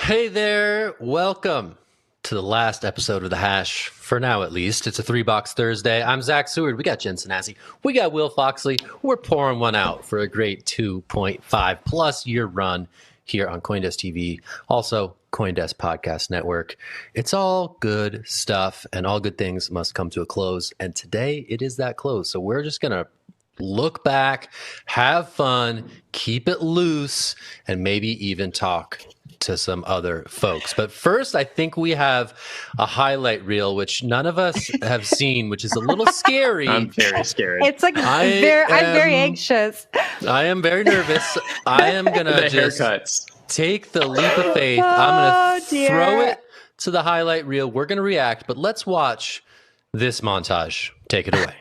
Hey there, welcome to the last episode of The Hash, for now at least. It's a 3-Box Thursday. I'm Zack Seward. We got Jen Sanasie. We got Will Foxley. We're pouring one out for a great 2.5 plus year run here on CoinDesk TV, also CoinDesk Podcast Network. It's all good stuff, and all good things must come to a close. And today it is that close. So we're just going to look back, have fun, keep it loose, and maybe even talk to some other folks. But first, I think we have a highlight reel, which none of us have seen, which is a little scary. I'm very scared. It's like I'm very anxious. I am very nervous. I am going to just take the leap of faith. I'm going to throw it to the highlight reel. We're going to react, but let's watch this montage. Take it away.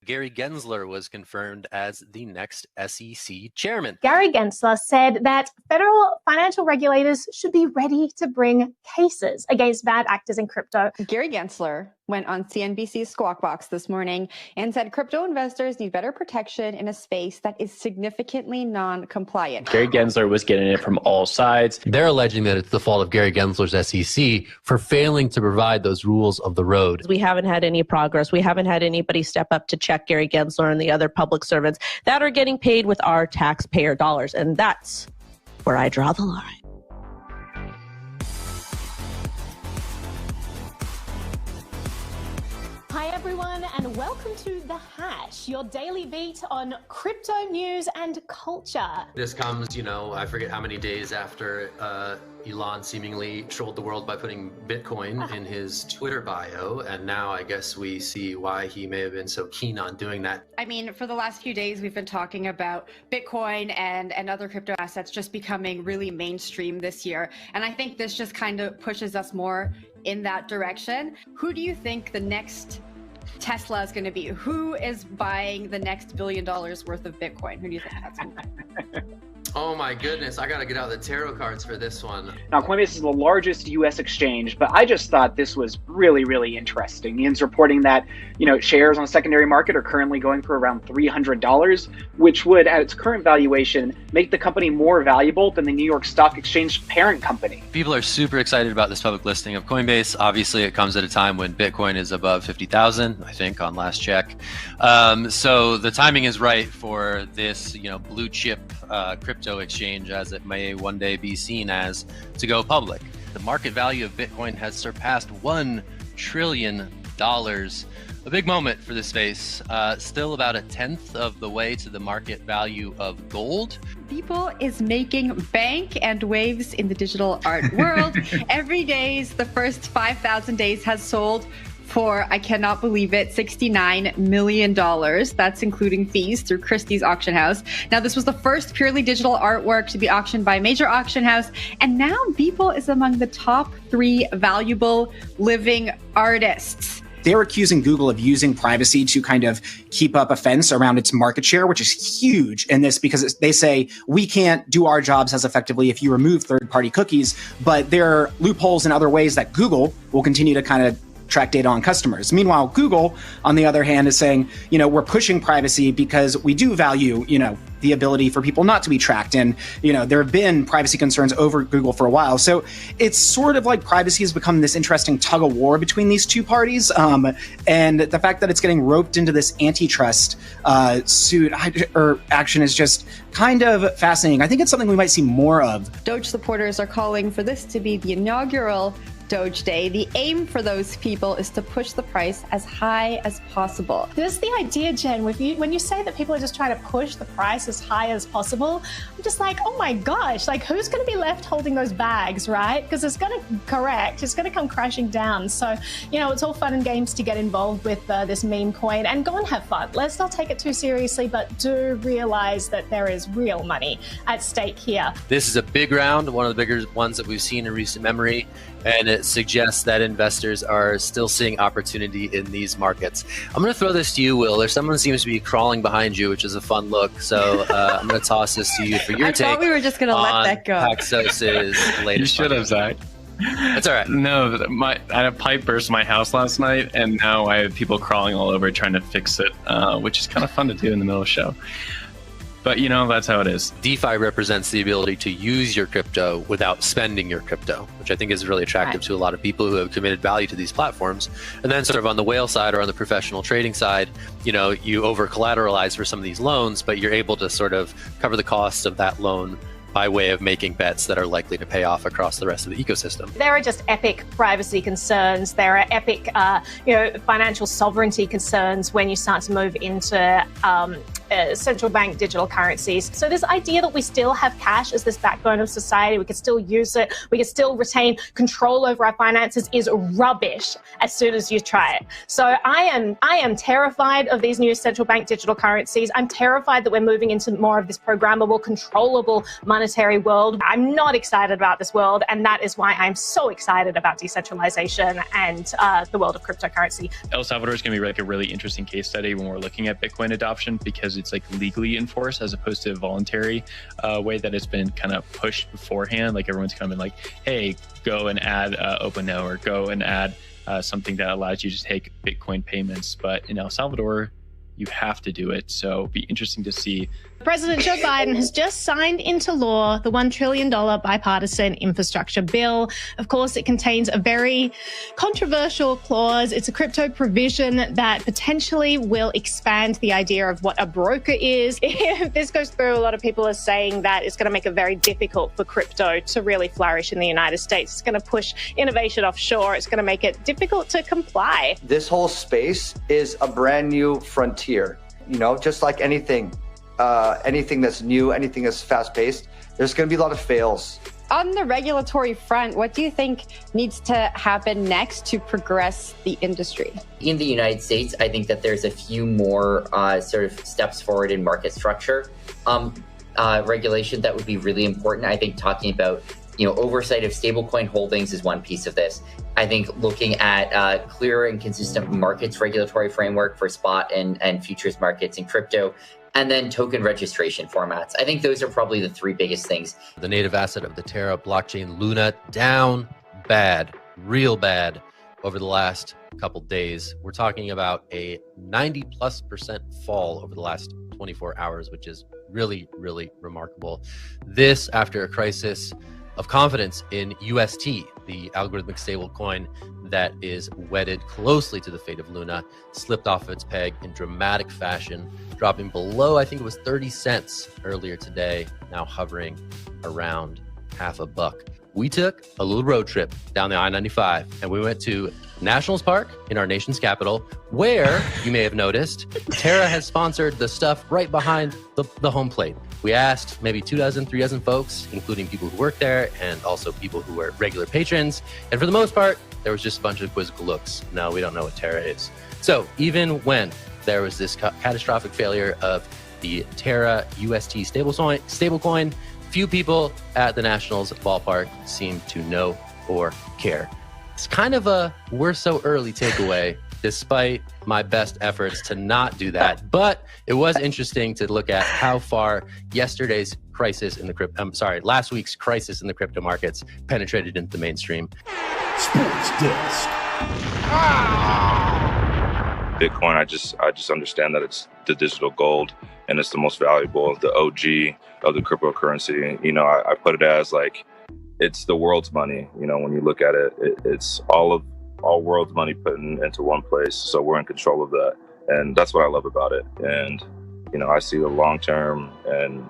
Gary Gensler was confirmed as the next SEC chairman. Gary Gensler said that federal financial regulators should be ready to bring cases against bad actors in crypto. Gary Gensler went on CNBC's Squawk Box this morning and said crypto investors need better protection in a space that is significantly non-compliant. Gary Gensler was getting it from all sides. They're alleging that it's the fault of Gary Gensler's SEC for failing to provide those rules of the road. We haven't had any progress. We haven't had anybody step up to check Gary Gensler and the other public servants that are getting paid with our taxpayer dollars. And that's where I draw the line. Hi everyone, and welcome to The Hash, your daily beat on crypto news and culture. This comes, I forget how many days after Elon seemingly trolled the world by putting Bitcoin in his Twitter bio, and now I guess we see why he may have been so keen on doing that. I mean, for the last few days, we've been talking about Bitcoin and other crypto assets just becoming really mainstream this year, and I think this just kind of pushes us more in that direction. Who do you think the next Tesla is going to be? Who is buying the next $1 billion worth of Bitcoin? Who do you think that's going to be? Oh my goodness, I gotta get out the tarot cards for this one. Now, Coinbase is the largest U.S. exchange, but I just thought this was really, really interesting. Ian's reporting that, shares on the secondary market are currently going for around $300, which would, at its current valuation, make the company more valuable than the New York Stock Exchange parent company. People are super excited about this public listing of Coinbase. Obviously, it comes at a time when Bitcoin is above 50,000, I think, on last check. So the timing is right for this, blue chip crypto exchange, as it may one day be seen as, to go public. The market value of Bitcoin has surpassed $1 trillion. A big moment for this space. Still about 1/10 of the way to the market value of gold. People is making bank and waves in the digital art world. Every day, the first 5,000 days has sold for, I cannot believe it, $69 million. That's including fees through Christie's auction house. Now, this was the first purely digital artwork to be auctioned by a major auction house. And now Beeple is among the top 3 valuable living artists. They're accusing Google of using privacy to kind of keep up a fence around its market share, which is huge in this because they say we can't do our jobs as effectively if you remove third-party cookies, but there are loopholes in other ways that Google will continue to kind of track data on customers. Meanwhile, Google, on the other hand, is saying, we're pushing privacy because we do value, the ability for people not to be tracked. And, there have been privacy concerns over Google for a while. So it's sort of like privacy has become this interesting tug of war between these two parties. And the fact that it's getting roped into this antitrust suit or action is just kind of fascinating. I think it's something we might see more of. Doge supporters are calling for this to be the inaugural Doge Day. The aim for those people is to push the price as high as possible. This is the idea, Jen. When you say that people are just trying to push the price as high as possible, I'm just like, oh my gosh, who's going to be left holding those bags, right? Because it's going to correct. It's going to come crashing down. So, it's all fun and games to get involved with this meme coin and go and have fun. Let's not take it too seriously, but do realize that there is real money at stake here. This is a big round, one of the bigger ones that we've seen in recent memory. And it suggests that investors are still seeing opportunity in these markets. I'm going to throw this to you, Will. There's someone seems to be crawling behind you, which is a fun look. So I'm going to toss this to you for your take. I thought we were just going to let that go. Paxos's latest. You should have, Zach. That's all right. No, I had a pipe burst in my house last night, and now I have people crawling all over trying to fix it, which is kind of fun to do in the middle of the show. But that's how it is. DeFi represents the ability to use your crypto without spending your crypto, which I think is really attractive to a lot of people who have committed value to these platforms. And then sort of on the whale side or on the professional trading side, you over collateralize for some of these loans, but you're able to sort of cover the costs of that loan by way of making bets that are likely to pay off across the rest of the ecosystem. There are just epic privacy concerns. There are epic, financial sovereignty concerns when you start to move into central bank digital currencies. So this idea that we still have cash as this backbone of society, we can still use it, we can still retain control over our finances is rubbish as soon as you try it. So I am terrified of these new central bank digital currencies. I'm terrified that we're moving into more of this programmable, controllable monetary world. I'm not excited about this world, and that is why I'm so excited about decentralization and the world of cryptocurrency. El Salvador is going to be like a really interesting case study when we're looking at Bitcoin adoption, because it's like legally enforced as opposed to a voluntary way that it's been kind of pushed beforehand. Like everyone's kind of been like, hey, go and add OpenNo, or go and add something that allows you to take Bitcoin payments. But in El Salvador, you have to do it. So it'll be interesting to see. President Joe Biden has just signed into law the $1 trillion bipartisan infrastructure bill. Of course, it contains a very controversial clause. It's a crypto provision that potentially will expand the idea of what a broker is. If this goes through, a lot of people are saying that it's going to make it very difficult for crypto to really flourish in the United States. It's going to push innovation offshore. It's going to make it difficult to comply. This whole space is a brand new frontier. Just like anything that's new, anything that's fast-paced, there's going to be a lot of fails. On the regulatory front, what do you think needs to happen next to progress the industry? In the United States, I think that there's a few more sort of steps forward in market structure. Regulation that would be really important. I think talking about oversight of stablecoin holdings is one piece of this. I think looking at clear and consistent markets regulatory framework for spot and futures markets in crypto, and then token registration formats. I think those are probably the three biggest things. The native asset of the Terra blockchain, Luna, down bad, real bad over the last couple days. We're talking about a 90+% fall over the last 24 hours, which is really, really remarkable. This after a crisis of confidence in UST, the algorithmic stablecoin that is wedded closely to the fate of Luna, slipped off of its peg in dramatic fashion, dropping below, I think it was 30 cents earlier today, now hovering around $0.50. We took a little road trip down the I-95 and we went to Nationals Park in our nation's capital, where you may have noticed Terra has sponsored the stuff right behind the home plate. We asked maybe 3 dozen folks, including people who work there and also people who are regular patrons. And for the most part, there was just a bunch of quizzical looks. No, we don't know what Terra is. So even when there was this catastrophic failure of the Terra UST stablecoin, few people at the Nationals ballpark seem to know or care. It's kind of a we're so early takeaway, despite my best efforts to not do that. But it was interesting to look at how far last week's crisis in the crypto markets penetrated into the mainstream. Sports Desk. Bitcoin, I just understand that it's the digital gold and it's the most valuable, the OG of the cryptocurrency. I put it as like it's the world's money. When you look at it, it's all world's money put into one place. So we're in control of that, and that's what I love about it. And I see the long term and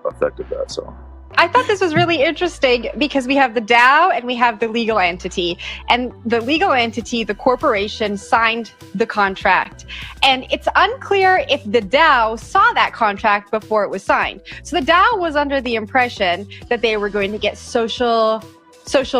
effect of that. So I thought this was really interesting because we have the DAO and we have the legal entity. And the legal entity, the corporation, signed the contract. And it's unclear if the DAO saw that contract before it was signed. So the DAO was under the impression that they were going to get social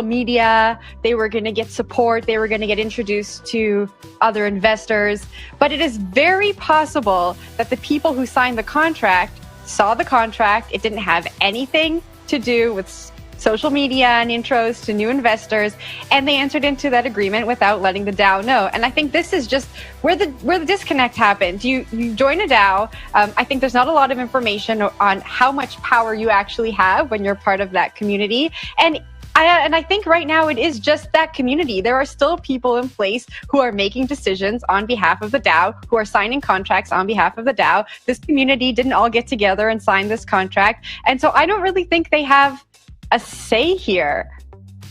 media, they were going to get support, they were going to get introduced to other investors. But it is very possible that the people who signed the contract saw the contract. It didn't have anything to do with social media and intros to new investors, and they entered into that agreement without letting the DAO know. And I think this is just where the disconnect happens. You join a DAO. I think there's not a lot of information on how much power you actually have when you're part of that community. And I think right now it is just that community. There are still people in place who are making decisions on behalf of the DAO, who are signing contracts on behalf of the DAO. This community didn't all get together and sign this contract. And so I don't really think they have a say here.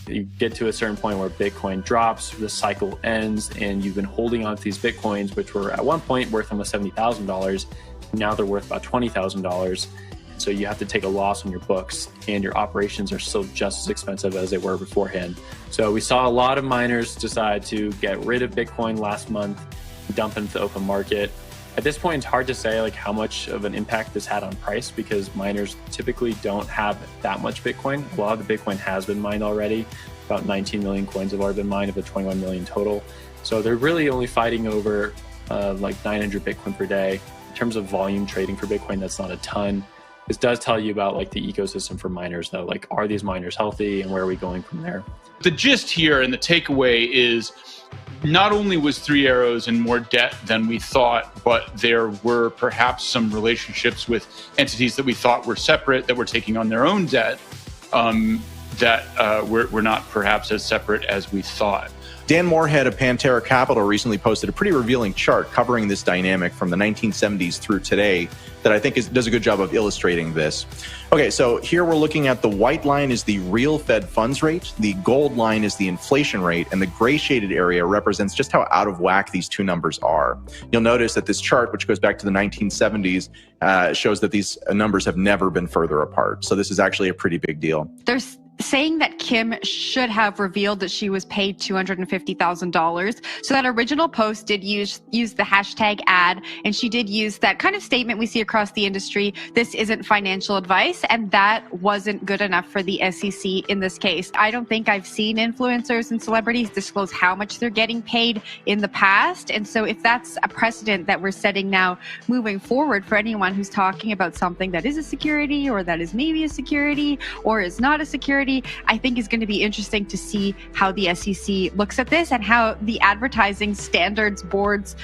You get to a certain point where Bitcoin drops, the cycle ends, and you've been holding on to these Bitcoins, which were at one point worth almost $70,000. Now they're worth about $20,000. So you have to take a loss on your books, and your operations are still just as expensive as they were beforehand. So we saw a lot of miners decide to get rid of Bitcoin last month, dump into the open market. At this point, it's hard to say like how much of an impact this had on price, because miners typically don't have that much Bitcoin. A lot of the Bitcoin has been mined already. About 19 million coins have already been mined of the 21 million total. So they're really only fighting over like 900 Bitcoin per day. In terms of volume trading for Bitcoin, that's not a ton. This does tell you about like the ecosystem for miners though. Like, are these miners healthy, and where are we going from there? The gist here and the takeaway is not only was Three Arrows in more debt than we thought, but there were perhaps some relationships with entities that we thought were separate, that were taking on their own debt, that were not perhaps as separate as we thought. Dan Moorhead of Pantera Capital recently posted a pretty revealing chart covering this dynamic from the 1970s through today that I think does a good job of illustrating this. Okay, so here we're looking at the white line is the real Fed funds rate, the gold line is the inflation rate, and the gray shaded area represents just how out of whack these two numbers are. You'll notice that this chart, which goes back to the 1970s, shows that these numbers have never been further apart. So this is actually a pretty big deal. There's saying that Kim should have revealed that she was paid $250,000. So that original post did use the hashtag ad, and she did use that kind of statement we see across the industry, this isn't financial advice, and that wasn't good enough for the SEC in this case. I don't think I've seen influencers and celebrities disclose how much they're getting paid in the past, and so if that's a precedent that we're setting now moving forward for anyone who's talking about something that is a security or that is maybe a security or is not a security, I think is going to be interesting to see how the SEC looks at this and how the advertising standards boards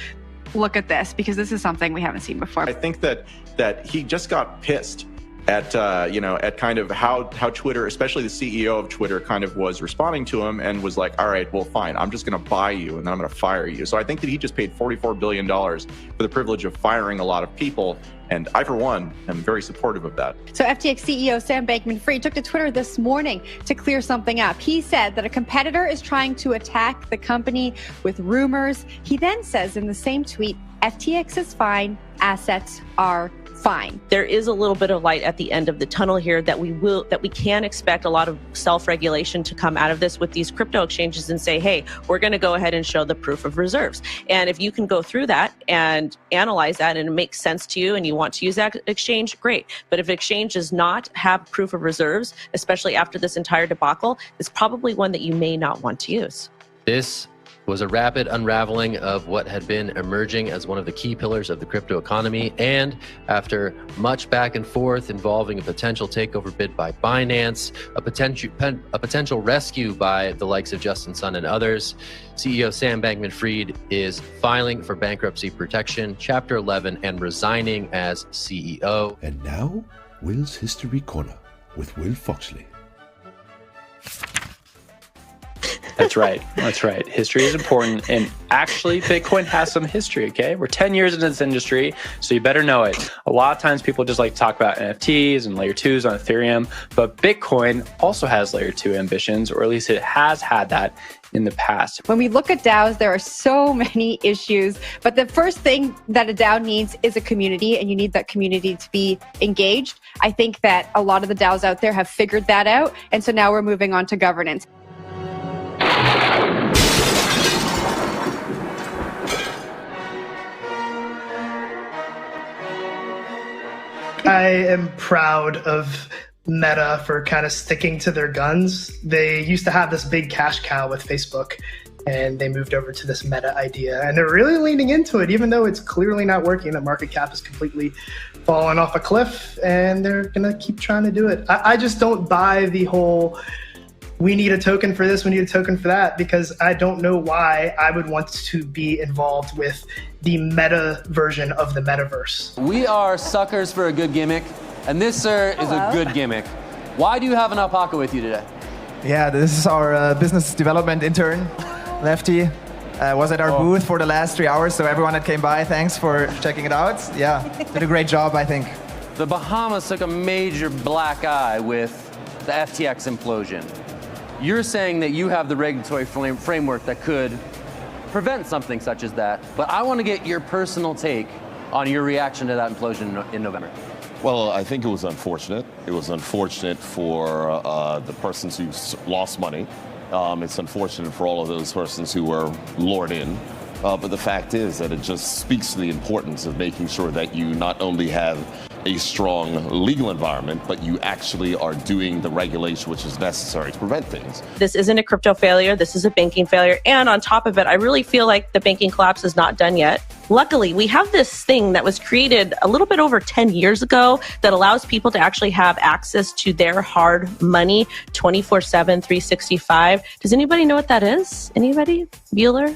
look at this, because this is something we haven't seen before. I think that he just got pissed at at kind of how Twitter, especially the CEO of Twitter, kind of was responding to him and was like, all right, well, fine, I'm just going to buy you and then I'm going to fire you. So I think that he just paid $44 billion for the privilege of firing a lot of people. And I, for one, am very supportive of that. So FTX CEO Sam Bankman-Fried took to Twitter this morning to clear something up. He said that a competitor is trying to attack the company with rumors. He then says in the same tweet, FTX is fine, assets are fine. There is a little bit of light at the end of the tunnel here that we can expect a lot of self-regulation to come out of this with these crypto exchanges and say, hey, we're going to go ahead and show the proof of reserves. And if you can go through that and analyze that and it makes sense to you and you want to use that exchange, great. But if exchange does not have proof of reserves, especially after this entire debacle, it's probably one that you may not want to use. This was a rapid unraveling of what had been emerging as one of the key pillars of the crypto economy. And after much back and forth involving a potential takeover bid by Binance, a potential rescue by the likes of Justin Sun and others, CEO Sam Bankman-Fried is filing for bankruptcy protection, Chapter 11, and resigning as CEO. And now, Will's History Corner with Will Foxley. That's right. That's right. History is important. And actually, Bitcoin has some history, okay? We're 10 years into this industry, so you better know it. A lot of times people just like to talk about NFTs and layer 2s on Ethereum, but Bitcoin also has layer 2 ambitions, or at least it has had that in the past. When we look at DAOs, there are so many issues, but the first thing that a DAO needs is a community, and you need that community to be engaged. I think that a lot of the DAOs out there have figured that out, and so now we're moving on to governance. I am proud of Meta for kind of sticking to their guns. They used to have this big cash cow with Facebook, and they moved over to this Meta idea. And they're really leaning into it, even though it's clearly not working. The market cap is completely fallen off a cliff, and they're going to keep trying to do it. I just don't buy the whole, we need a token for this, we need a token for that, because I don't know why I would want to be involved with the meta version of the metaverse. We are suckers for a good gimmick, and this, sir, is a good gimmick. Why do you have an alpaca with you today? Yeah, this is our business development intern, Lefty. Was at our booth for the last 3 hours, so everyone that came by, thanks for checking it out. Yeah, did a great job, I think. The Bahamas took a major black eye with the FTX implosion. You're saying that you have the regulatory framework that could prevent something such as that, but I want to get your personal take on your reaction to that implosion in November. Well, I think it was unfortunate. It was unfortunate for the persons who lost money. It's unfortunate for all of those persons who were lured in. But the fact is that it just speaks to the importance of making sure that you not only have a strong legal environment, but you actually are doing the regulation which is necessary to prevent things. This isn't a crypto failure. This is a banking failure. And on top of it, I really feel like the banking collapse is not done yet. Luckily, we have this thing that was created a little bit over 10 years ago that allows people to actually have access to their hard money 24/7, 365. Does anybody know what that is? Anybody? Bueller?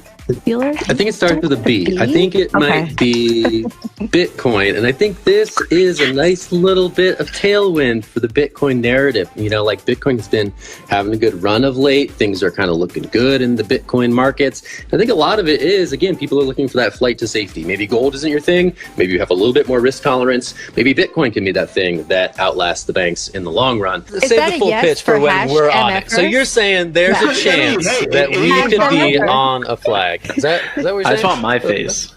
I think it starts with a B. I think it might be Bitcoin. And I think this is a nice little bit of tailwind for the Bitcoin narrative. You know, like Bitcoin has been having a good run of late. Things are kind of looking good in the Bitcoin markets. I think a lot of it is, again, people are looking for that flight to safety. Maybe gold isn't your thing. Maybe you have a little bit more risk tolerance. Maybe Bitcoin can be that thing that outlasts the banks in the long run. Save the full pitch for when we're on it. So you're saying there's a chance that we could be on a flag. Is that what you're saying? I just want my face.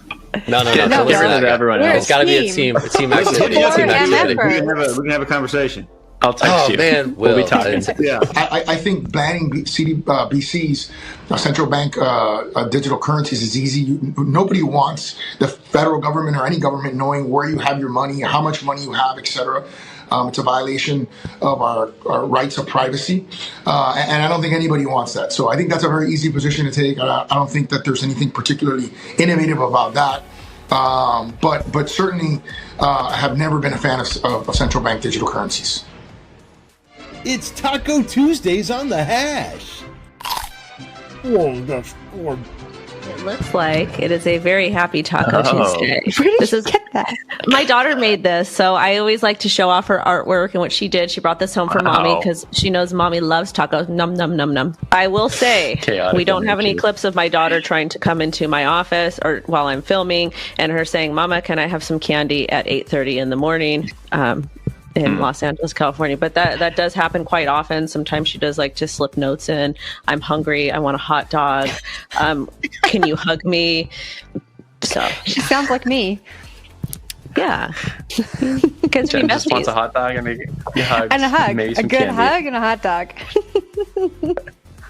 No. Get rid of everyone else. It's got to be a team activity. We can have a conversation. I'll text you. Man, we'll be talking. Yeah, I think banning BC's central bank digital currencies is easy. Nobody wants the federal government or any government knowing where you have your money, how much money you have, etc. It's a violation of our rights of privacy, and I don't think anybody wants that. So I think that's a very easy position to take. I don't think that there's anything particularly innovative about that. But certainly, I have never been a fan of central bank digital currencies. It's Taco Tuesdays on the Hash. Whoa, that's good. It looks like it is a very happy Taco Tuesday. Where did you get that? My daughter made this, so I always like to show off her artwork and what she did. She brought this home for mommy because she knows mommy loves tacos. Num, num, num, num. I will say, we don't have any clips of my daughter trying to come into my office or while I'm filming and her saying, "Mama, can I have some candy at 8:30 in the morning?" In Los Angeles, California. But that does happen quite often. Sometimes she does like to slip notes in. "I'm hungry. I want a hot dog. Can you hug me?" So she sounds like me. Yeah. Because Jen just wants a hot dog and a hug. And a hug. Maybe some a good candy. hug and a hot dog.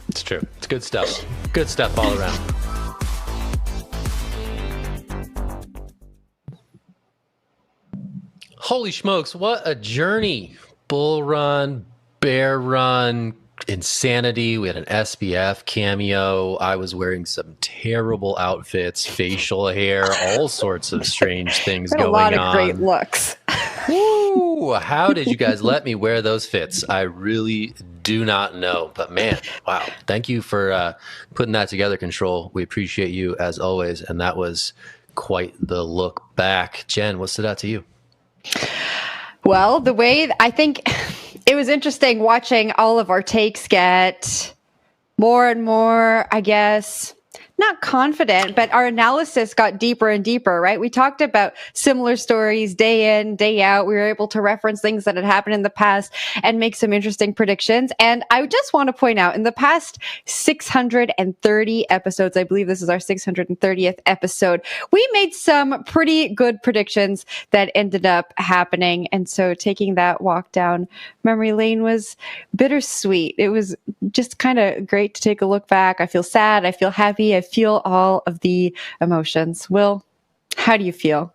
It's true. It's good stuff. Good stuff all around. Holy smokes, what a journey. Bull run, bear run, insanity. We had an SBF cameo. I was wearing some terrible outfits, facial hair, all sorts of strange things going on. A lot of great looks. Woo! How did you guys let me wear those fits? I really do not know. But man, wow. Thank you for putting that together, Control. We appreciate you as always. And that was quite the look back. Jen, what stood out to you? Well, the way I think it was interesting watching all of our takes get more and more, I guess, not confident, but our analysis got deeper and deeper, right? We talked about similar stories day in, day out. We were able to reference things that had happened in the past and make some interesting predictions. And I just want to point out, in the past 630 episodes, I believe this is our 630th episode, we made some pretty good predictions that ended up happening. And so taking that walk down memory lane was bittersweet. It was just kind of great to take a look back. I feel sad. I feel happy. I feel all of the emotions. Will, how do you feel?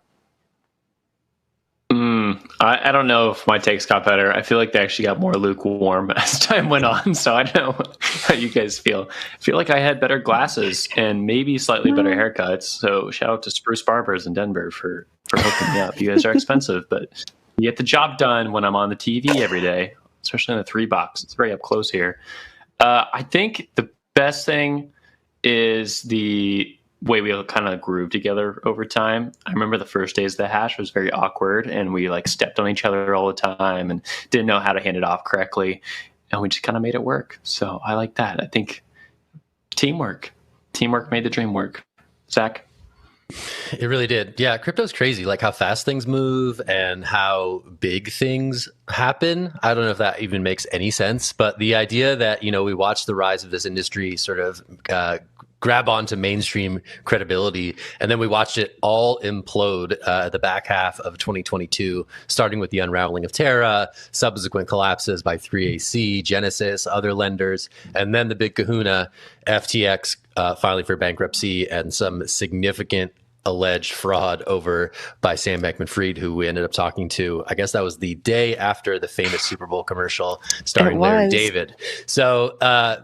I don't know if my takes got better. I feel like they actually got more lukewarm as time went on. So I don't know how you guys feel. I feel like I had better glasses and maybe slightly better haircuts. So shout out to Spruce Barbers in Denver for hooking me up. You guys are expensive, but you get the job done when I'm on the TV every day, especially in the 3 box. It's very up close here. I think the best thing is the way we kind of grew together over time. I remember the first days of the hash was very awkward and we like stepped on each other all the time and didn't know how to hand it off correctly. and we just kind of made it work. So I like that. I think teamwork made the dream work. Zach? It really did. Yeah, crypto's crazy, like how fast things move and how big things happen. I don't know if that even makes any sense, but the idea that, we watch the rise of this industry sort of grab onto mainstream credibility, and then we watched it all implode at the back half of 2022, starting with the unraveling of Terra, subsequent collapses by 3AC, Genesis, other lenders, and then the big kahuna, FTX filing for bankruptcy, and some significant alleged fraud over by Sam Bankman-Fried, who we ended up talking to. I guess that was the day after the famous Super Bowl commercial starring Larry David. So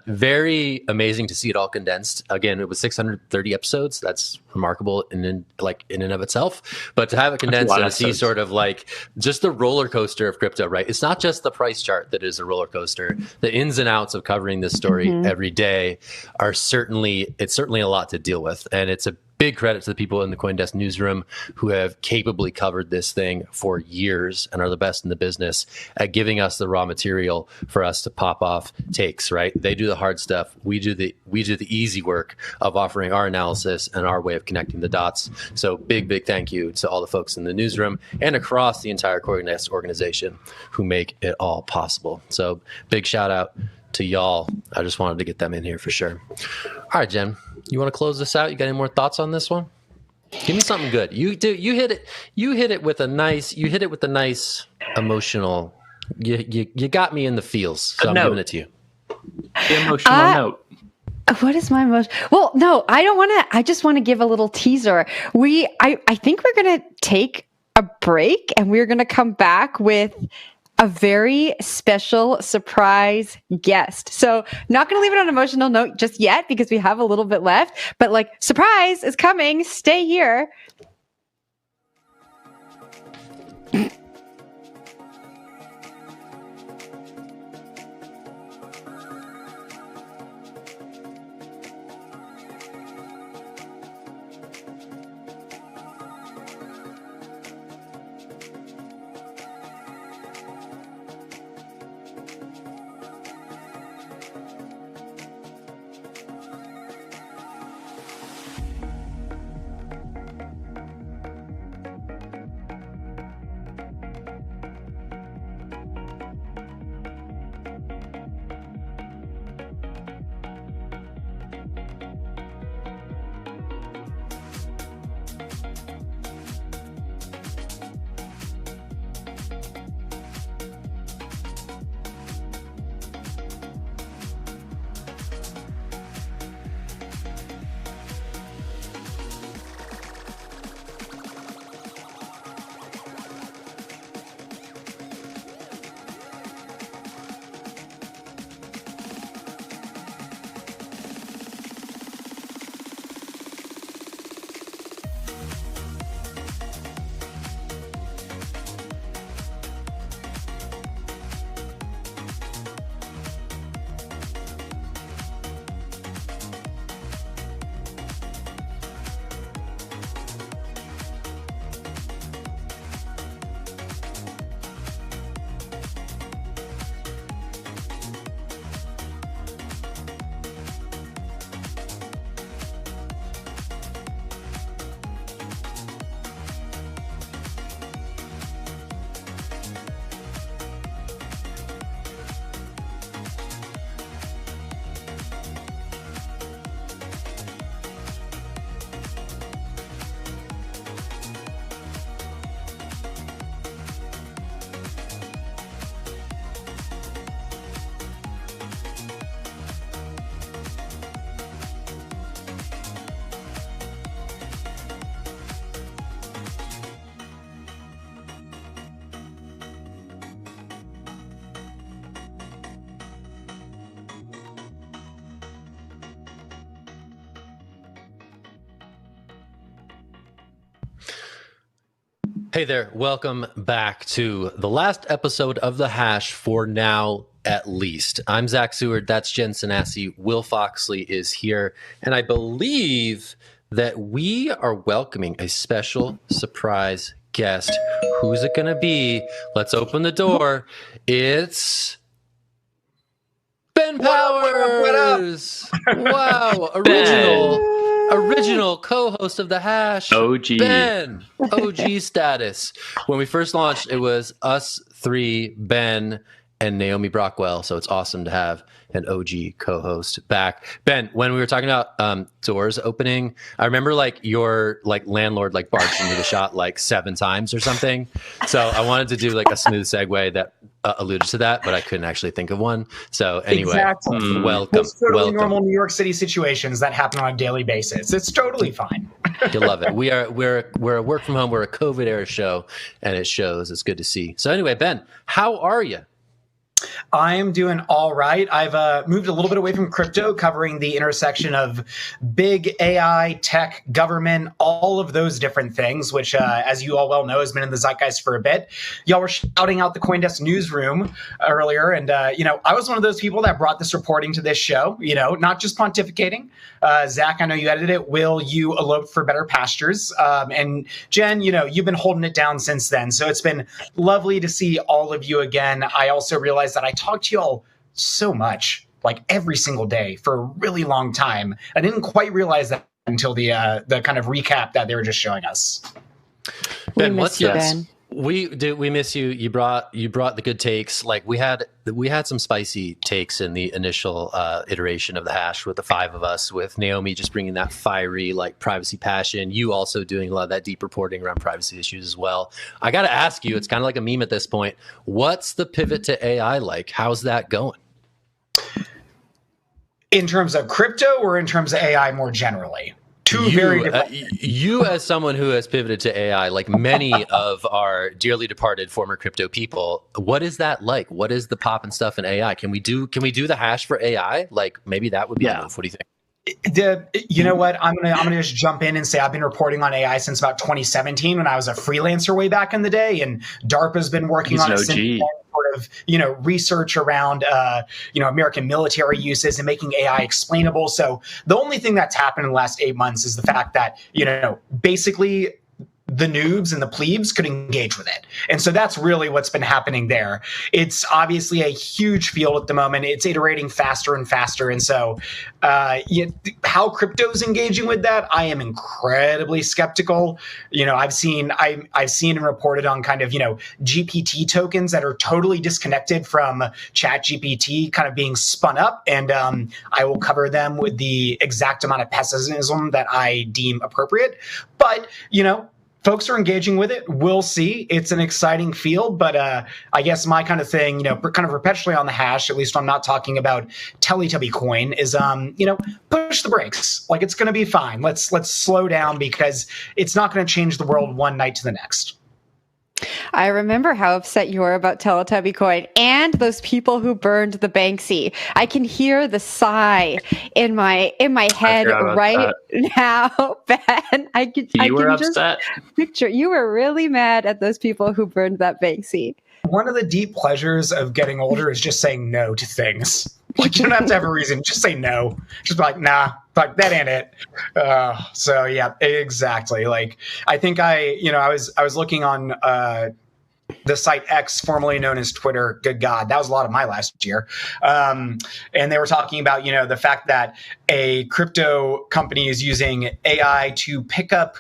very amazing to see it all condensed. Again, it was 630 episodes. That's remarkable in and of itself. But to have it condensed and to see sort of like just the roller coaster of crypto, right? It's not just the price chart that is a roller coaster. The ins and outs of covering this story every day are certainly a lot to deal with. And it's a big credit to the people in the CoinDesk newsroom who have capably covered this thing for years and are the best in the business at giving us the raw material for us to pop off takes, right? They do the hard stuff. We do the easy work of offering our analysis and our way of connecting the dots. So big thank you to all the folks in the newsroom and across the entire CoinDesk organization who make it all possible. So big shout out to y'all. I just wanted to get them in here for sure. All right, Jen, you want to close this out? You got any more thoughts on this one? Give me something good. You hit it with a nice emotional. You got me in the feels. So I'm giving it to you. The emotional note. What is my emotion? Well, no, I don't want to. I just want to give a little teaser. I think we're going to take a break and we're going to come back with a very special surprise guest. So not going to leave it on an emotional note just yet because we have a little bit left, but surprise is coming. Stay here. Hey there, welcome back to the last episode of The Hash for now, at least. I'm Zack Seward, that's Jen Sanasie, Will Foxley is here, and I believe that we are welcoming a special surprise guest. Who's it going to be? Let's open the door. It's Ben Powers. Wow, original co-host of the Hash. OG. Ben, OG status. When we first launched, it was us three, Ben, and Naomi Brockwell. So it's awesome to have an OG co-host back. Ben, when we were talking about doors opening, I remember like your like landlord like barged into the shot like 7 times or something. So I wanted to do like a smooth segue that alluded to that, but I couldn't actually think of one. So anyway, exactly. Welcome. It's totally welcome. normal New York City situations that happen on a daily basis. It's totally fine. You love it. We're a work from home. We're a COVID era show, and it shows. It's good to see. So anyway, Ben, how are you? I am doing all right. I've moved a little bit away from crypto, covering the intersection of big AI, tech, government, all of those different things, which, as you all well know, has been in the zeitgeist for a bit. Y'all were shouting out the CoinDesk newsroom earlier, and, I was one of those people that brought this reporting to this show, not just pontificating. Zach, I know you edited it. Will, you eloped for better pastures. And Jen, you've been holding it down since then. So it's been lovely to see all of you again. I also realized that I talked to y'all so much, like every single day for a really long time. I didn't quite realize that until the kind of recap that they were just showing us. Ben, what's you, Ben? We miss you. You brought the good takes. Like we had some spicy takes in the initial iteration of the Hash with the 5 of us, with Naomi just bringing that fiery like privacy passion. You also doing a lot of that deep reporting around privacy issues as well. I got to ask you, it's kind of like a meme at this point. What's the pivot to AI like? How's that going? In terms of crypto or in terms of AI more generally? Very different. You as someone who has pivoted to AI, like many of our dearly departed former crypto people, what is that like? What is the pop and stuff in AI? Can we do the Hash for AI? Like maybe that would be a move. What do you think? You know what? I'm gonna just jump in and say I've been reporting on AI since about 2017 when I was a freelancer way back in the day, and DARPA's been working on it since then. Of research around American military uses and making AI explainable. So the only thing that's happened in the last 8 months is the fact that basically the noobs and the plebes could engage with it. And so that's really what's been happening there. It's obviously a huge field at the moment. It's iterating faster and faster. And so how crypto's engaging with that, I am incredibly skeptical. I've seen and reported on kind of, GPT tokens that are totally disconnected from ChatGPT kind of being spun up. And I will cover them with the exact amount of pessimism that I deem appropriate. But, folks are engaging with it. We'll see. It's an exciting field, but I guess my kind of thing, kind of perpetually on the Hash, at least when I'm not talking about Teletubby coin, is push the brakes. Like it's going to be fine. Let's slow down because it's not going to change the world one night to the next. I remember how upset you were about Teletubby coin and those people who burned the Banksy. I can hear the sigh in my head right now, Ben. I can just picture you were really mad at those people who burned that Banksy. One of the deep pleasures of getting older is just saying no to things. Like you don't have to have a reason. Just say no. Just be like, nah, like that ain't it. So yeah, exactly. Like I think I was looking on the site X, formerly known as Twitter. Good God, that was a lot of my last year. And they were talking about the fact that a crypto company is using AI to pick up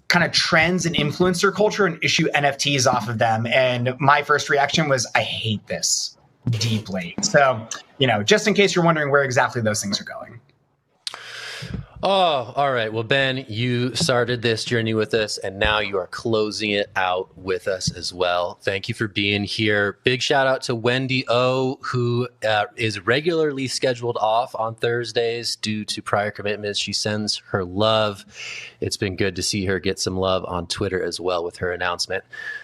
kind of trends in influencer culture and issue NFTs off of them. And my first reaction was, I hate this deeply. So, just in case you're wondering where exactly those things are going. Oh, all right. Well, Ben, you started this journey with us, and now you are closing it out with us as well. Thank you for being here. Big shout out to Wendy O, who is regularly scheduled off on Thursdays due to prior commitments. She sends her love. It's been good to see her get some love on Twitter as well with her announcement.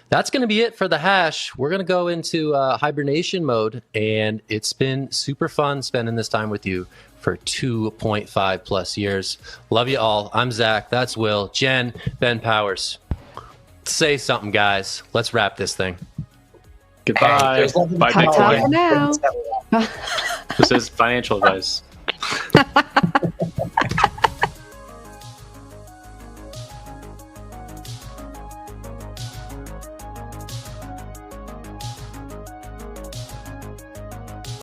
That's going to be it for the Hash. We're going to go into hibernation mode, and it's been super fun spending this time with you for 2.5 plus years. Love you all. I'm Zach. That's Will. Jen, Ben Powers. Say something, guys. Let's wrap this thing. Goodbye. Bye, Bitcoin. Now. This is financial advice.